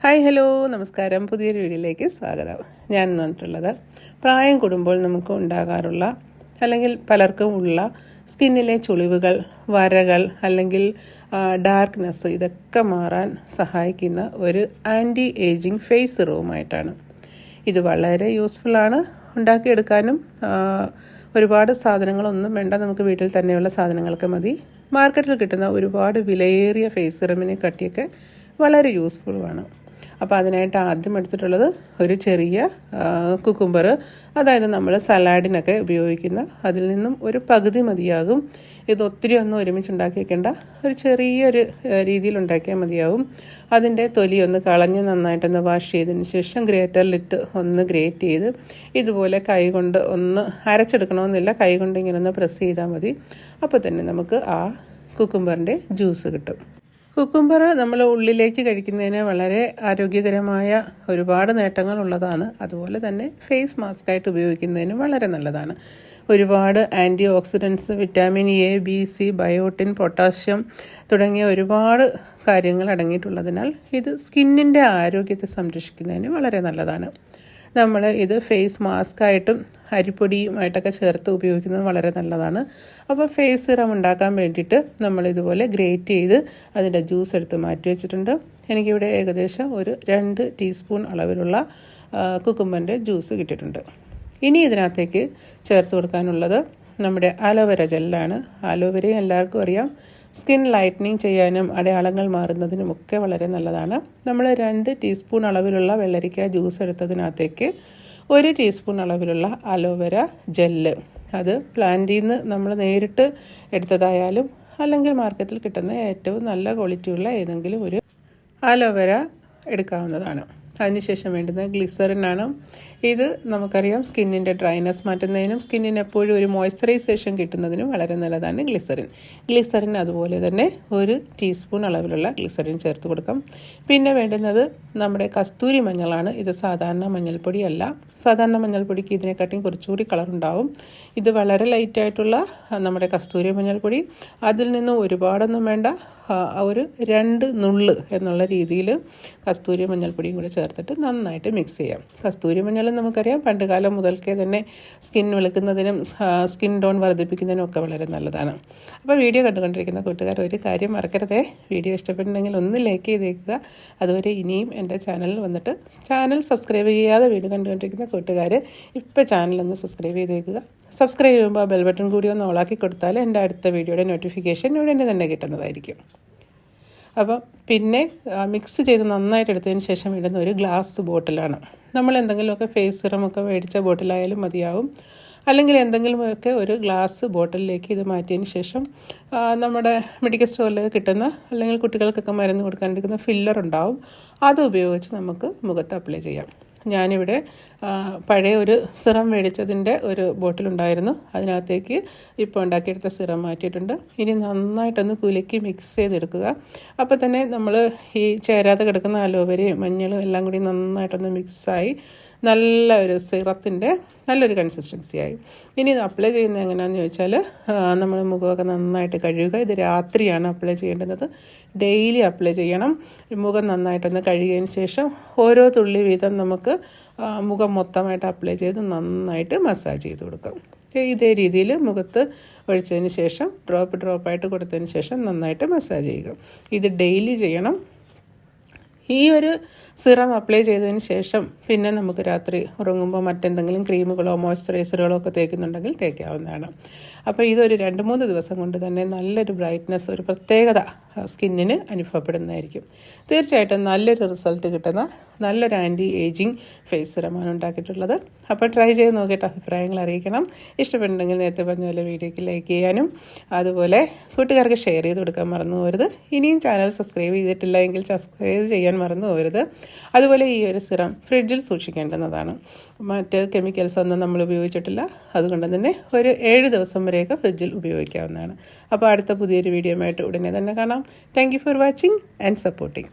Hi hello നമസ്കാരം. പുതിയൊരു വീഡിയോയിലേക്ക് സ്വാഗതം. ഞാൻ ഇന്ന് വന്നിട്ടുള്ളത് പ്രായം കൂടുമ്പോൾ നമുക്ക് ഉണ്ടാകാറുള്ള അല്ലെങ്കിൽ പലർക്കും ഉള്ള സ്കിന്നിലെ ചുളിവുകൾ, വരകൾ അല്ലെങ്കിൽ ഡാർക്ക്നെസ് ഇതൊക്കെ മാറാൻ സഹായിക്കുന്ന ഒരു ആൻറ്റി ഏജിങ് ഫേസ് സിറവുമായിട്ടാണ്. ഇത് വളരെ യൂസ്ഫുള്ളാണ്. ഉണ്ടാക്കിയെടുക്കാനും ഒരുപാട് സാധനങ്ങളൊന്നും വേണ്ട, നമുക്ക് വീട്ടിൽ തന്നെയുള്ള സാധനങ്ങളൊക്കെ മതി. മാർക്കറ്റിൽ കിട്ടുന്ന ഒരുപാട് വിലയേറിയ ഫേസ് സിറമിനെ കട്ടിയൊക്കെ വളരെ യൂസ്ഫുള്ളുമാണ്. അപ്പോൾ അതിനായിട്ട് ആദ്യം എടുത്തിട്ടുള്ളത് ഒരു ചെറിയ കുക്കുംബർ, അതായത് നമ്മൾ സലാഡിനൊക്കെ ഉപയോഗിക്കുന്ന അതിൽ നിന്നും ഒരു പകുതി മതിയാകും. ഇത് ഒത്തിരി ഒന്നും ഒരുമിച്ച് ഉണ്ടാക്കി വെക്കേണ്ട, ഒരു ചെറിയൊരു രീതിയിൽ ഉണ്ടാക്കിയാൽ മതിയാവും. അതിൻ്റെ തൊലി ഒന്ന് കളഞ്ഞ് നന്നായിട്ടൊന്ന് വാഷ് ചെയ്തതിന് ശേഷം ഗ്രേറ്ററിലിട്ട് ഒന്ന് ഗ്രേറ്റ് ചെയ്ത് ഇതുപോലെ കൈ കൊണ്ട് ഒന്ന് അരച്ചെടുക്കണമെന്നില്ല, കൈ കൊണ്ട് ഇങ്ങനെ ഒന്ന് പ്രസ് ചെയ്താൽ മതി. അപ്പോൾ തന്നെ നമുക്ക് ആ കുക്കുംബറിൻ്റെ ജ്യൂസ് കിട്ടും. കുക്കുംബർ നമ്മൾ ഉള്ളിലേക്ക് കഴിക്കുന്നതിന് വളരെ ആരോഗ്യകരമായ ഒരുപാട് നേട്ടങ്ങളുള്ളതാണ്. അതുപോലെ തന്നെ ഫേസ് മാസ്കായിട്ട് ഉപയോഗിക്കുന്നതിന് വളരെ നല്ലതാണ്. ഒരുപാട് antioxidants, vitamin A, B, C, biotin, potassium തുടങ്ങിയ ഒരുപാട് കാര്യങ്ങൾ അടങ്ങിയിട്ടുള്ളതിനാൽ ഇത് സ്കിന്നിൻ്റെ ആരോഗ്യത്തെ സംരക്ഷിക്കുന്നതിന് വളരെ നല്ലതാണ്. നമ്മൾ ഇത് ഫേസ് മാസ്കായിട്ടും അരിപ്പൊടിയുമായിട്ടൊക്കെ ചേർത്ത് ഉപയോഗിക്കുന്നത് വളരെ നല്ലതാണ്. അപ്പോൾ ഫേസ് സിറം ഉണ്ടാക്കാൻ വേണ്ടിയിട്ട് നമ്മളിതുപോലെ ഗ്രേറ്റ് ചെയ്ത് അതിൻ്റെ ജ്യൂസ് എടുത്ത് മാറ്റി വെച്ചിട്ടുണ്ട്. എനിക്കിവിടെ ഏകദേശം ഒരു 2 ടീസ്പൂൺ അളവിലുള്ള കുക്കുംബറിൻ്റെ ജ്യൂസ് കിട്ടിയിട്ടുണ്ട്. ഇനി ഇതിനകത്തേക്ക് ചേർത്ത് കൊടുക്കാനുള്ളത് നമ്മുടെ അലോവേര ജെല്ലാണ്. അലോവേരയും എല്ലാവർക്കും അറിയാം, സ്കിൻ ലൈറ്റനിങ് ചെയ്യാനും അടയാളങ്ങൾ മാറുന്നതിനുമൊക്കെ വളരെ നല്ലതാണ്. നമ്മൾ 2 ടീസ്പൂൺ അളവിലുള്ള വെള്ളരിക്ക ജ്യൂസ് എടുത്തതിനകത്തേക്ക് 1 ടീസ്പൂൺ അളവിലുള്ള അലോവേര ജെല്ല്, അത് പ്ലാന്റിൽ നിന്ന് നമ്മൾ നേരിട്ട് എടുത്തതായാലും അല്ലെങ്കിൽ മാർക്കറ്റിൽ കിട്ടുന്ന ഏറ്റവും നല്ല ക്വാളിറ്റിയുള്ള ഏതെങ്കിലും ഒരു അലോവേര എടുക്കാവുന്നതാണ്. അതിനുശേഷം വേണ്ടുന്ന ഗ്ലിസറിനാണ്. ഇത് നമുക്കറിയാം സ്കിന്നിൻ്റെ ഡ്രൈനെസ് മാറ്റുന്നതിനും സ്കിന്നിന് എപ്പോഴും ഒരു മോയ്സ്ചറൈസേഷൻ കിട്ടുന്നതിനും വളരെ നല്ലതാണ് ഗ്ലിസറിൻ അതുപോലെ തന്നെ 1 ടീസ്പൂൺ അളവിലുള്ള ഗ്ലിസറിൻ ചേർത്ത് കൊടുക്കാം. പിന്നെ വേണ്ടുന്നത് നമ്മുടെ കസ്തൂരി മഞ്ഞളാണ്. ഇത് സാധാരണ മഞ്ഞൾപ്പൊടിയല്ല. സാധാരണ മഞ്ഞൾപ്പൊടിക്ക് ഇതിനെക്കാട്ടിയും കുറച്ചുകൂടി കളറുണ്ടാവും. ഇത് വളരെ ലൈറ്റായിട്ടുള്ള നമ്മുടെ കസ്തൂരി മഞ്ഞൾപ്പൊടി, അതിൽ നിന്നും ഒരുപാടൊന്നും വേണ്ട, ഒരു 2 നുള്ള് എന്നുള്ള രീതിയിൽ കസ്തൂരി മഞ്ഞൾപ്പൊടിയും കൂടി ചേർത്തിട്ട് നന്നായിട്ട് മിക്സ് ചെയ്യാം. കസ്തൂരി മഞ്ഞൾ നമുക്കറിയാം പണ്ട് കാലം മുതൽക്കേ തന്നെ സ്കിൻ വെളുക്കുന്നതിനും സ്കിൻ ടോൺ വർദ്ധിപ്പിക്കുന്നതിനും ഒക്കെ വളരെ നല്ലതാണ്. അപ്പോൾ വീഡിയോ കണ്ടുകൊണ്ടിരിക്കുന്ന കൂട്ടുകാർ ഒരു കാര്യം മറക്കരുതേ, വീഡിയോ ഇഷ്ടപ്പെട്ടുണ്ടെങ്കിൽ ഒന്ന് ലൈക്ക് ചെയ്തേക്കുക. അതുവരെ ഇനിയും എൻ്റെ ചാനലിൽ വന്നിട്ട് ചാനൽ സബ്സ്ക്രൈബ് ചെയ്യാതെ വീഡിയോ കണ്ടുകൊണ്ടിരിക്കുന്ന കൂട്ടുകാർ ഇപ്പോൾ ചാനലൊന്ന് സബ്സ്ക്രൈബ് ചെയ്തേക്കുക. സബ്സ്ക്രൈബ് ചെയ്യുമ്പോൾ ബെൽ ബട്ടൺ കൂടി ഒന്ന് ഓളാക്കി കൊടുത്താൽ എൻ്റെ അടുത്ത വീഡിയോയുടെ നോട്ടിഫിക്കേഷൻ ഉടനെ തന്നെ കിട്ടുന്നതായിരിക്കും. അപ്പം പിന്നെ മിക്സ് ചെയ്ത് നന്നായിട്ട് എടുത്തതിന് ശേഷം ഇടുന്ന ഒരു ഗ്ലാസ് ബോട്ടിലാണ്. നമ്മൾ എന്തെങ്കിലുമൊക്കെ ഫേസ് സിറമൊക്കെ മേടിച്ച ബോട്ടിലായാലും മതിയാവും, അല്ലെങ്കിൽ എന്തെങ്കിലുമൊക്കെ ഒരു ഗ്ലാസ് ബോട്ടിലേക്ക് ഇത് മാറ്റിയതിന് ശേഷം നമ്മുടെ മെഡിക്കൽ സ്റ്റോറിൽ കിട്ടുന്ന അല്ലെങ്കിൽ കുട്ടികൾക്കൊക്കെ മരുന്ന് കൊടുക്കാൻ എടുക്കുന്ന ഫില്ലർ ഉണ്ടാവും, അത് ഉപയോഗിച്ച് നമുക്ക് മുഖത്ത് അപ്ലൈ ചെയ്യാം. ഞാനിവിടെ പഴയ ഒരു സിറം മേടിച്ചതിൻ്റെ ഒരു ബോട്ടിലുണ്ടായിരുന്നു, അതിനകത്തേക്ക് ഇപ്പോൾ ഉണ്ടാക്കിയെടുത്ത സിറം മാറ്റിയിട്ടുണ്ട്. ഇനി നന്നായിട്ടൊന്ന് കുലുക്കി മിക്സ് ചെയ്തെടുക്കുക. അപ്പോൾ തന്നെ നമ്മൾ ഈ ചേരാതെ കിടക്കുന്ന അലോവേരയും മഞ്ഞളും എല്ലാം കൂടി നന്നായിട്ടൊന്ന് മിക്സായി നല്ല ഒരു സിറത്തിൻ്റെ നല്ലൊരു കൺസിസ്റ്റൻസിയായി. ഇനി ഇത് അപ്ലൈ ചെയ്യുന്നത് എങ്ങനെയാണെന്ന് ചോദിച്ചാൽ, നമ്മൾ മുഖമൊക്കെ നന്നായിട്ട് കഴുകുക. ഇത് രാത്രിയാണ് അപ്ലൈ ചെയ്യേണ്ടത്, ഡെയിലി അപ്ലൈ ചെയ്യണം. മുഖം നന്നായിട്ടൊന്ന് കഴുകിയതിന് ശേഷം ഓരോ തുള്ളി വീതം നമുക്ക് മുഖം മൊത്തമായിട്ട് അപ്ലൈ ചെയ്ത് നന്നായിട്ട് മസാജ് ചെയ്ത് കൊടുക്കാം. ഇതേ രീതിയിൽ മുഖത്ത് ഒഴിച്ചതിന് ശേഷം ഡ്രോപ്പായിട്ട് കൊടുത്തതിന് ശേഷം നന്നായിട്ട് മസാജ് ചെയ്യുക. ഇത് ഡെയിലി ചെയ്യണം. ഈ ഒരു സിറം അപ്ലൈ ചെയ്തതിന് ശേഷം പിന്നെ നമുക്ക് രാത്രി ഉറങ്ങുമ്പോൾ മറ്റെന്തെങ്കിലും ക്രീമുകളോ മോയ്സ്ചറൈസറുകളോ ഒക്കെ തേക്കുന്നുണ്ടെങ്കിൽ തേക്കാവുന്നതാണ്. അപ്പോൾ ഇതൊരു 2-3 ദിവസം കൊണ്ട് തന്നെ നല്ലൊരു ബ്രൈറ്റ്നസ്, ഒരു പ്രത്യേകത സ്കിന്നിന് അനുഭവപ്പെടുന്നതായിരിക്കും. തീർച്ചയായിട്ടും നല്ലൊരു റിസൾട്ട് കിട്ടുന്ന നല്ലൊരു ആൻറ്റി ഏജിങ് ഫേസ് സിറമാണ് ഉണ്ടാക്കിയിട്ടുള്ളത്. അപ്പോൾ ട്രൈ ചെയ്ത് നോക്കിയിട്ട് അഭിപ്രായങ്ങൾ അറിയിക്കണം. ഇഷ്ടപ്പെട്ടുണ്ടെങ്കിൽ നേരത്തെ പറഞ്ഞ പോലെ വീഡിയോയ്ക്ക് ലൈക്ക് ചെയ്യാനും അതുപോലെ കൂട്ടുകാർക്ക് ഷെയർ ചെയ്ത് കൊടുക്കാൻ മറന്നു പോകരുത്. ഇനിയും ചാനൽ സബ്സ്ക്രൈബ് ചെയ്തിട്ടില്ല എങ്കിൽ സബ്സ്ക്രൈബ് ചെയ്യാൻ മറന്നു പോകരുത്. അതുപോലെ ഈ ഒരു സിറം ഫ്രിഡ്ജിൽ സൂക്ഷിക്കേണ്ടുന്നതാണ്. മറ്റ് കെമിക്കൽസ് ഒന്നും നമ്മൾ ഉപയോഗിച്ചിട്ടില്ല, അതുകൊണ്ട് തന്നെ ഒരു 7 ദിവസം വരെയൊക്കെ ഫ്രിഡ്ജിൽ ഉപയോഗിക്കാവുന്നതാണ്. അപ്പോൾ അടുത്ത പുതിയൊരു വീഡിയോയുമായിട്ട് ഉടനെ തന്നെ കാണാം. Thank you for watching and supporting.